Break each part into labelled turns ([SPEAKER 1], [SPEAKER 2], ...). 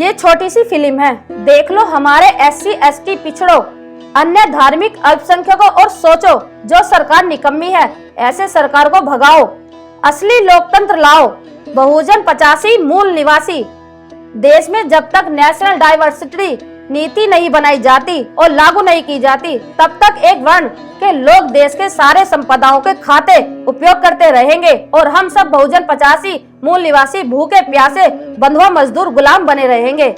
[SPEAKER 1] ये छोटी सी फिल्म है, देख लो हमारे SC ST पिछड़ों, अन्य धार्मिक अल्पसंख्यकों और सोचो जो सरकार निकम्मी है, ऐसे सरकार को भगाओ, असली लोकतंत्र लाओ, बहुजन 85 मूल निवासी। देश में जब तक नेशनल डाइवर्सिटी नीति नहीं बनाई जाती और लागू नहीं की जाती, तब तक एक वर्ण के लोग देश के सारे संपदाओं के खाते उपयोग करते रहेंगे और हम सब बहुजन 85 मूल निवासी भूखे प्यासे बंधुआ मजदूर गुलाम बने रहेंगे।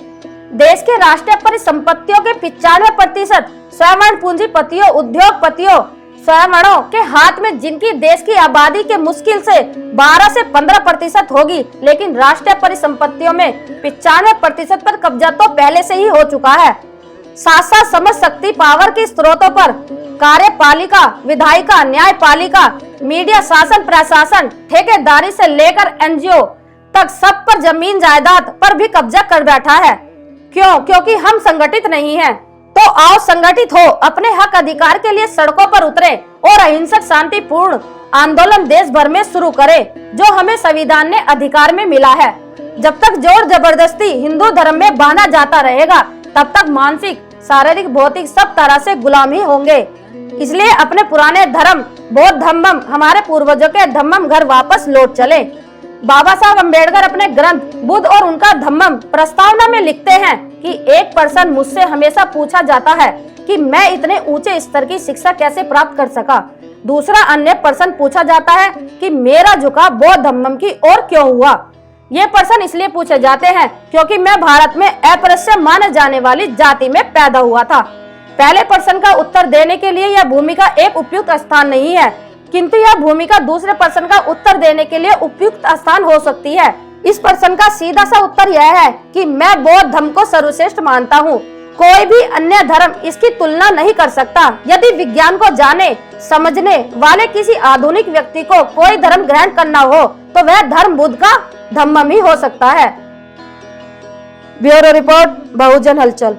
[SPEAKER 1] देश के राष्ट्रीय परिसंपत्तियों के 95% स्वयं पूंजीपतियों, उद्योगपतियों, स्वयंवरों के हाथ में, जिनकी देश की आबादी के मुश्किल से 12 से 15% होगी, लेकिन राष्ट्रीय परिसंपत्तियों में 95% पर कब्जा तो पहले से ही हो चुका है। साथ साथ समझ शक्ति पावर के स्रोतों पर कार्यपालिका, विधायिका, न्यायपालिका, मीडिया, शासन प्रशासन, ठेकेदारी से लेकर NGO तक सब पर जमीन जायदाद पर भी कब्जा कर बैठा है। क्यों? क्योंकि हम संगठित नहीं हैं। तो आओ संगठित हो, अपने हक अधिकार के लिए सड़कों पर उतरे और अहिंसक शांतिपूर्ण आंदोलन देश भर में शुरू करें, जो हमें संविधान ने अधिकार में मिला है। जब तक जोर जबरदस्ती हिंदू धर्म में बांधा जाता रहेगा, तब तक मानसिक, शारीरिक, भौतिक सब तरह से गुलाम ही होंगे। इसलिए अपने पुराने धर्म बौद्ध धम्मम, हमारे पूर्वजों के धम्मम घर वापस लौट चले। बाबा साहब अम्बेडकर अपने ग्रंथ बुद्ध और उनका धम्मम प्रस्तावना में लिखते हैं कि एक पर्सन मुझसे हमेशा पूछा जाता है कि मैं इतने ऊंचे स्तर की शिक्षा कैसे प्राप्त कर सका। दूसरा अन्य पर्सन पूछा जाता है कि मेरा झुकाव बौद्ध धम्मम की ओर क्यों हुआ। ये पर्सन इसलिए पूछे जाते हैं क्योंकि मैं भारत में अस्पृश्य माने जाने वाली जाति में पैदा हुआ था। पहले पर्सन का उत्तर देने के लिए यह भूमिका एक उपयुक्त स्थान नहीं है, किंतु यह भूमिका दूसरे पर्सन का उत्तर देने के लिए उपयुक्त स्थान हो सकती है। इस पर्सन का सीधा सा उत्तर यह है कि मैं बौद्ध धर्म को सर्वश्रेष्ठ मानता हूँ, कोई भी अन्य धर्म इसकी तुलना नहीं कर सकता। यदि विज्ञान को जाने समझने वाले किसी आधुनिक व्यक्ति को कोई धर्म ग्रहण करना हो, तो वह धर्म बुद्ध का धम्मम ही हो सकता है। ब्यूरो रिपोर्ट, बहुजन हलचल।